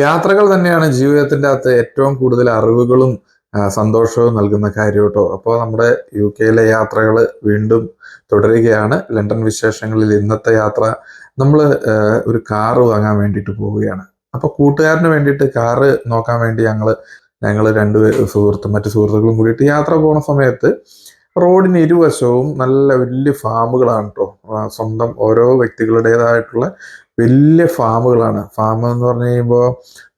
യാത്രകൾ തന്നെയാണ് ജീവിതത്തിന്റെ അകത്ത് ഏറ്റവും കൂടുതൽ അറിവുകളും സന്തോഷവും നൽകുന്ന കാര്യം കേട്ടോ. അപ്പോൾ നമ്മുടെ UK യാത്രകൾ വീണ്ടും തുടരുകയാണ്. ലണ്ടൻ വിശേഷങ്ങളിൽ ഇന്നത്തെ യാത്ര നമ്മൾ ഒരു കാറ് വാങ്ങാൻ വേണ്ടിയിട്ട് പോവുകയാണ്. അപ്പോൾ കൂട്ടുകാരന് വേണ്ടിയിട്ട് കാറ് നോക്കാൻ വേണ്ടി ഞങ്ങൾ മറ്റു സുഹൃത്തുക്കളും കൂടിയിട്ട് യാത്ര പോകുന്ന സമയത്ത് റോഡിന് ഇരുവശവും നല്ല വലിയ ഫാമുകളാണ് കേട്ടോ. സ്വന്തം ഓരോ വ്യക്തികളുടേതായിട്ടുള്ള വലിയ ഫാമുകളാണ്. ഫാം എന്ന് പറഞ്ഞു കഴിയുമ്പോൾ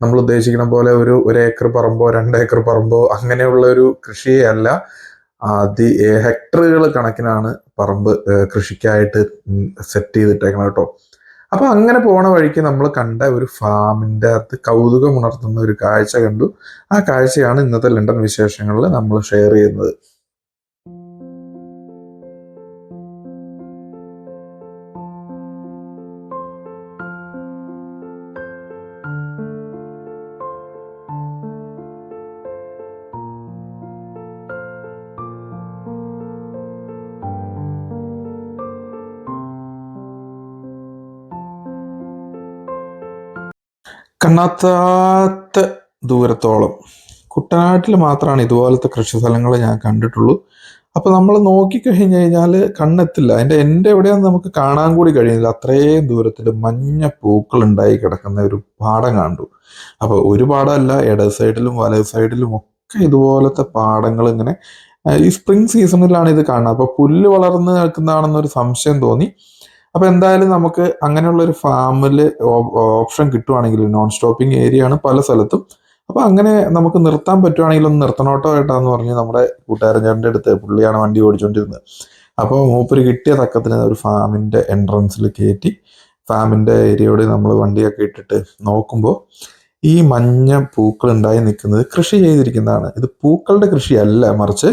നമ്മൾ ഉദ്ദേശിക്കുന്ന പോലെ ഒരു ഏക്കർ പറമ്പോ 2 ഏക്കർ പറമ്പോ അങ്ങനെയുള്ള ഒരു കൃഷിയെ അല്ല. ഹെക്ടറുകൾ കണക്കിനാണ് പറമ്പ് കൃഷിക്കായിട്ട് സെറ്റ് ചെയ്തിട്ടേക്കണം കേട്ടോ. അപ്പൊ അങ്ങനെ പോണ വഴിക്ക് നമ്മൾ കണ്ട ഒരു ഫാമിന്റെ അകത്ത് കൗതുകം ഉണർത്തുന്ന ഒരു കാഴ്ച കണ്ടു. ആ കാഴ്ചയാണ് ഇന്നത്തെ ലണ്ടൻ വിശേഷങ്ങളിൽ നമ്മൾ ഷെയർ ചെയ്യുന്നത്. കണ്ണാത്താത്ത ദൂരത്തോളം കുട്ടനാട്ടിൽ മാത്രമാണ് ഇതുപോലത്തെ കൃഷി സ്ഥലങ്ങൾ ഞാൻ കണ്ടിട്ടുള്ളൂ. അപ്പൊ നമ്മൾ നോക്കിക്കഴിഞ്ഞു കഴിഞ്ഞാൽ കണ്ണെത്തില്ല. എൻ്റെ എവിടെയാന്ന് നമുക്ക് കാണാൻ കൂടി കഴിയുന്നില്ല. അത്രയും ദൂരത്തിൽ മഞ്ഞ പൂക്കൾ ഉണ്ടായി കിടക്കുന്ന ഒരു പാടം കണ്ടു. അപ്പൊ ഒരു പാടമല്ല, ഇടത് സൈഡിലും വലത് സൈഡിലും ഒക്കെ ഇതുപോലത്തെ പാടങ്ങൾ ഇങ്ങനെ ഈ സ്പ്രിംഗ് സീസണിലാണ് ഇത് കാണുന്നത്. അപ്പൊ പുല്ല് വളർന്ന് നിൽക്കുന്നതാണെന്നൊരു സംശയം തോന്നി. അപ്പൊ എന്തായാലും നമുക്ക് അങ്ങനെയുള്ള ഒരു ഫാമില് ഓപ്ഷൻ കിട്ടുവാണെങ്കിൽ, നോൺ സ്റ്റോപ്പിംഗ് ഏരിയ ആണ് പല സ്ഥലത്തും. അപ്പൊ അങ്ങനെ നമുക്ക് നിർത്താൻ പറ്റുവാണെങ്കിൽ ഒന്ന് നിർത്തണോട്ടോ ഏട്ടാന്ന് പറഞ്ഞ് നമ്മുടെ കൂട്ടുകാരൻ ചേട്ടൻ്റെ അടുത്ത്, പുള്ളിയാണ് വണ്ടി ഓടിച്ചുകൊണ്ടിരുന്നത്. അപ്പോൾ മൂപ്പര് കിട്ടിയ തക്കത്തിന് ഒരു ഫാമിന്റെ എൻട്രൻസിൽ കയറ്റി ഫാമിന്റെ ഏരിയയോട് നമ്മൾ വണ്ടിയൊക്കെ ഇട്ടിട്ട് നോക്കുമ്പോൾ ഈ മഞ്ഞ പൂക്കൾ ഉണ്ടായി നിൽക്കുന്നത് കൃഷി ചെയ്തിരിക്കുന്നതാണ്. ഇത് പൂക്കളുടെ കൃഷിയല്ല, മറിച്ച്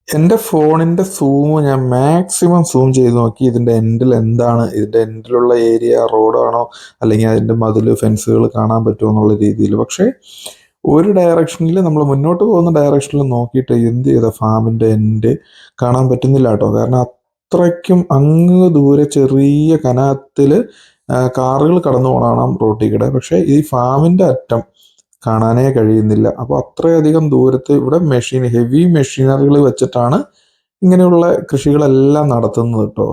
എൻ്റെ ഫോണിൻ്റെ ഞാൻ മാക്സിമം സൂം ചെയ്ത് നോക്കി. ഇതിൻ്റെ എൻഡിൽ എന്താണ്, ഇതിൻ്റെ എൻഡിലുള്ള ഏരിയ റോഡാണോ അല്ലെങ്കിൽ അതിൻ്റെ മതിൽ ഫെൻസുകൾ കാണാൻ പറ്റുമോ എന്നുള്ള രീതിയിൽ. പക്ഷേ ഒരു ഡയറക്ഷനിൽ നമ്മൾ മുന്നോട്ട് പോകുന്ന ഡയറക്ഷനിൽ നോക്കിയിട്ട് എന്ത് ചെയ്ത ഫാമിൻ്റെ എൻഡ് കാണാൻ പറ്റുന്നില്ല കേട്ടോ. കാരണം അത്രയ്ക്കും അങ്ങ് ദൂരെ ചെറിയ കനത്തിൽ കാറുകൾ കടന്നു പോകണം റോട്ടിൽ കൂടെ. പക്ഷേ ഈ ഫാമിൻ്റെ അറ്റം കാണാനേ കഴിയുന്നില്ല. അപ്പോൾ അത്രയധികം ദൂരത്ത് ഇവിടെ ഹെവി മെഷീനറികൾ വെച്ചിട്ടാണ് ഇങ്ങനെയുള്ള കൃഷികളെല്ലാം നടത്തുന്നത് കേട്ടോ.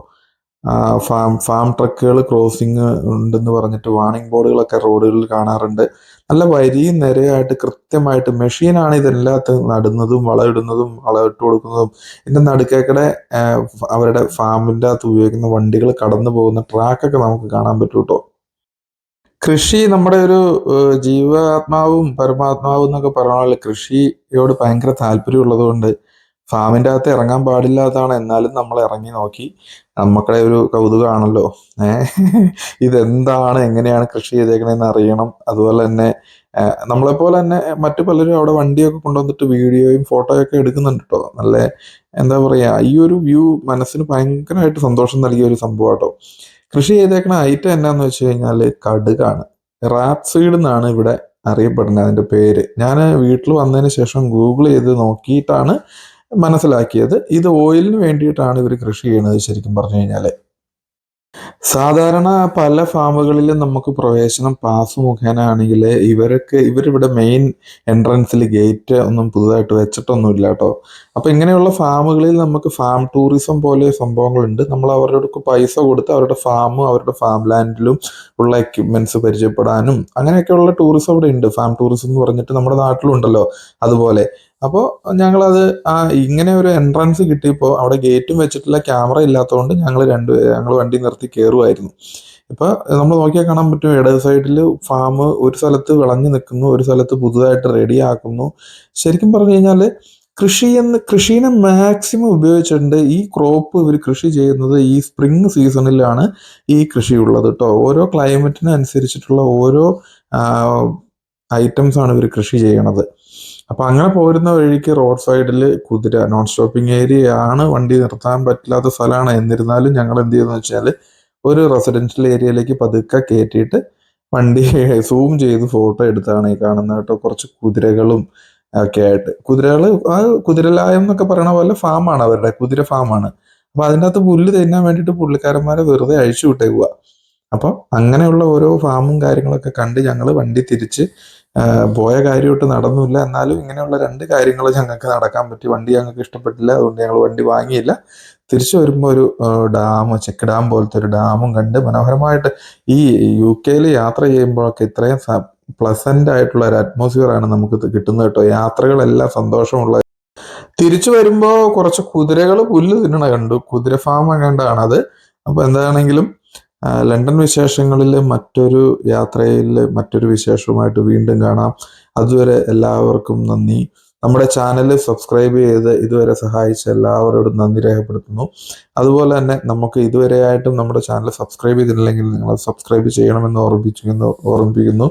ഫാം ട്രക്കുകൾ ക്രോസിങ് ഉണ്ടെന്ന് പറഞ്ഞിട്ട് വാണിംഗ് ബോർഡുകളൊക്കെ റോഡുകളിൽ കാണാറുണ്ട്. നല്ല വരിയും നിരയായിട്ട് കൃത്യമായിട്ട് മെഷീനാണ് ഇതെല്ലാത്തും നടുന്നതും വളമിടുന്നതും വളമിട്ട് കൊടുക്കുന്നതും. ഇതിൻ്റെ നടുക്കേക്കടെ അവരുടെ ഫാമിൻ്റെ അകത്ത് ഉപയോഗിക്കുന്ന വണ്ടികൾ കടന്നു പോകുന്ന ട്രാക്കൊക്കെ നമുക്ക് കാണാൻ പറ്റും കേട്ടോ. കൃഷി നമ്മുടെ ഒരു ജീവാത്മാവും പരമാത്മാവും എന്നൊക്കെ പറഞ്ഞ പോലെ കൃഷിയോട് ഭയങ്കര താല്പര്യമുള്ളത് കൊണ്ട് ഫാമിൻ്റെ അകത്ത് ഇറങ്ങാൻ പാടില്ലാത്തതാണ്. എന്നാലും നമ്മൾ ഇറങ്ങി നോക്കി. നമുക്കുടെ ഒരു കൗതുകമാണല്ലോ. ഇതെന്താണ്, എങ്ങനെയാണ് കൃഷി ചെയ്തേക്കണേന്ന് അറിയണം. അതുപോലെ തന്നെ നമ്മളെപ്പോലെ തന്നെ മറ്റു പലരും അവിടെ വണ്ടിയൊക്കെ കൊണ്ടുവന്നിട്ട് വീഡിയോയും ഫോട്ടോയൊക്കെ എടുക്കുന്നുണ്ട് കേട്ടോ. നല്ല എന്താ പറയുക, ഈ ഒരു വ്യൂ മനസ്സിന് ഭയങ്കരമായിട്ട് സന്തോഷം നൽകിയ ഒരു സംഭവം കേട്ടോ. കൃഷി ചെയ്തേക്കണ ഐറ്റം എന്നാന്ന് വെച്ച് കഴിഞ്ഞാൽ കടുകാണ്. റാപ്സീഡ് എന്നാണ് ഇവിടെ അറിയപ്പെടുന്നത് അതിൻ്റെ പേര്. ഞാൻ വീട്ടിൽ വന്നതിന് ശേഷം ഗൂഗിൾ ചെയ്ത് നോക്കിയിട്ടാണ് മനസ്സിലാക്കിയത് ഇത് ഓയിലിന് വേണ്ടിയിട്ടാണ് ഇവർ കൃഷി ചെയ്യണത് ശരിക്കും പറഞ്ഞു കഴിഞ്ഞാൽ. സാധാരണ പല ഫാമുകളിലും നമുക്ക് പ്രവേശനം പാസ് മുഖേന ആണെങ്കിൽ ഇവരിവിടെ മെയിൻ എൻട്രൻസിൽ ഗേറ്റ് ഒന്നും പുതുതായിട്ട് വെച്ചിട്ടൊന്നുമില്ല കേട്ടോ. അപ്പൊ ഇങ്ങനെയുള്ള ഫാമുകളിൽ നമുക്ക് ഫാം ടൂറിസം പോലെ സംഭവങ്ങളുണ്ട്. നമ്മൾ അവരുടെ പൈസ കൊടുത്ത് അവരുടെ ഫാമും അവരുടെ ഫാം ലാൻഡിലും ഉള്ള എക്യുപ്മെന്റ്സ് പരിചയപ്പെടാനും അങ്ങനെയൊക്കെയുള്ള ടൂറിസം അവിടെ ഉണ്ട്. ഫാം ടൂറിസം എന്ന് പറഞ്ഞിട്ട് നമ്മുടെ നാട്ടിലുണ്ടല്ലോ അതുപോലെ. അപ്പോൾ ഞങ്ങളത് ഇങ്ങനെ ഒരു എൻട്രൻസ് കിട്ടിയപ്പോൾ അവിടെ ഗേറ്റും വെച്ചിട്ടില്ല, ക്യാമറ ഇല്ലാത്തതുകൊണ്ട് ഞങ്ങൾ വണ്ടി നിർത്തി കയറുമായിരുന്നു. ഇപ്പൊ നമ്മൾ നോക്കിയാൽ കാണാൻ പറ്റും, ഇടത് സൈഡിൽ ഫാം ഒരു സ്ഥലത്ത് വിളഞ്ഞു നിൽക്കുന്നു, ഒരു സ്ഥലത്ത് പുതുതായിട്ട് റെഡി ആക്കുന്നു. ശരിക്കും പറഞ്ഞു കഴിഞ്ഞാൽ കൃഷീനെ മാക്സിമം ഉപയോഗിച്ചിട്ടുണ്ട്. ഈ ക്രോപ്പ് ഇവർ കൃഷി ചെയ്യുന്നത് ഈ സ്പ്രിംഗ് സീസണിലാണ് ഈ കൃഷി ഉള്ളത് കേട്ടോ. ഓരോ ക്ലൈമറ്റിനനുസരിച്ചിട്ടുള്ള ഓരോ ഐറ്റംസ് ആണ് ഇവർ കൃഷി ചെയ്യണത്. അപ്പൊ അങ്ങനെ പോരുന്ന വഴിക്ക് റോഡ് സൈഡിൽ കുതിര, നോൺ സ്റ്റോപ്പിംഗ് ഏരിയ ആണ്, വണ്ടി നിർത്താൻ പറ്റില്ലാത്ത സ്ഥലമാണ്. എന്നിരുന്നാലും ഞങ്ങൾ എന്ത് ചെയ്യുന്ന വെച്ചാൽ ഒരു റെസിഡൻഷ്യൽ ഏരിയയിലേക്ക് പതുക്കെ കയറ്റിയിട്ട് വണ്ടി സൂം ചെയ്ത് ഫോട്ടോ എടുത്താണ് ഈ കാണുന്നത് കേട്ടോ. കുറച്ച് കുതിരകളും ഒക്കെ ആയിട്ട്. കുതിരകൾ, ആ കുതിരലായം എന്നൊക്കെ പറയണ പോലെ ഫാമാണ് അവരുടെ, കുതിര ഫാമാണ്. അപ്പൊ അതിൻ്റെ അകത്ത് പുല്ല് തിന്നാൻ വേണ്ടിയിട്ട് പുള്ളിക്കാരന്മാരെ വെറുതെ അഴിച്ചു വിട്ടേക്കുക. അപ്പം അങ്ങനെയുള്ള ഓരോ ഫാമും കാര്യങ്ങളൊക്കെ കണ്ട് ഞങ്ങൾ വണ്ടി തിരിച്ച് പോയ കാര്യമായിട്ട് നടന്നില്ല. എന്നാലും ഇങ്ങനെയുള്ള രണ്ട് കാര്യങ്ങൾ ഞങ്ങൾക്ക് നടക്കാൻ പറ്റി. വണ്ടി ഞങ്ങൾക്ക് ഇഷ്ടപ്പെട്ടില്ല, അതുകൊണ്ട് ഞങ്ങൾ വണ്ടി വാങ്ങിയില്ല. തിരിച്ചു വരുമ്പോൾ ഒരു ഡാം, ചെക്ക് ഡാം പോലത്തെ ഒരു ഡാമും കണ്ട് മനോഹരമായിട്ട് ഈ UK യാത്ര ചെയ്യുമ്പോഴൊക്കെ ഇത്രയും പ്ലസന്റ് ആയിട്ടുള്ള ഒരു അറ്റ്മോസ്ഫിയർ ആണ് നമുക്ക് കിട്ടുന്നത് കേട്ടോ. യാത്രകളെല്ലാം സന്തോഷമുള്ള. തിരിച്ചു വരുമ്പോൾ കുറച്ച് കുതിരകൾ പുല്ല് തിന്നണ കണ്ടു. കുതിര ഫാം കണ്ടാണത്. അപ്പൊ എന്താണെങ്കിലും ലണ്ടൻ വിശേഷങ്ങളിൽ മറ്റൊരു യാത്രയിൽ മറ്റൊരു വിശേഷവുമായിട്ട് വീണ്ടും കാണാം. അതുവരെ എല്ലാവർക്കും നന്ദി. നമ്മുടെ ചാനൽ സബ്സ്ക്രൈബ് ചെയ്ത് ഇതുവരെ സഹായിച്ച എല്ലാവരോടും നന്ദി രേഖപ്പെടുത്തുന്നു. അതുപോലെ തന്നെ നമുക്ക് ഇതുവരെയായിട്ടും നമ്മുടെ ചാനൽ സബ്സ്ക്രൈബ് ചെയ്തിട്ടില്ലെങ്കിൽ നിങ്ങൾ സബ്സ്ക്രൈബ് ചെയ്യണമെന്ന് ഓർമ്മിപ്പിക്കുന്നു.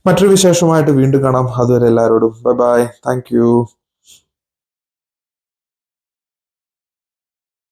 മറ്റൊരു വിശേഷമായിട്ട് വീണ്ടും കാണാം. അതുവരെ എല്ലാവരോടും ബൈ ബൈ. Thank you.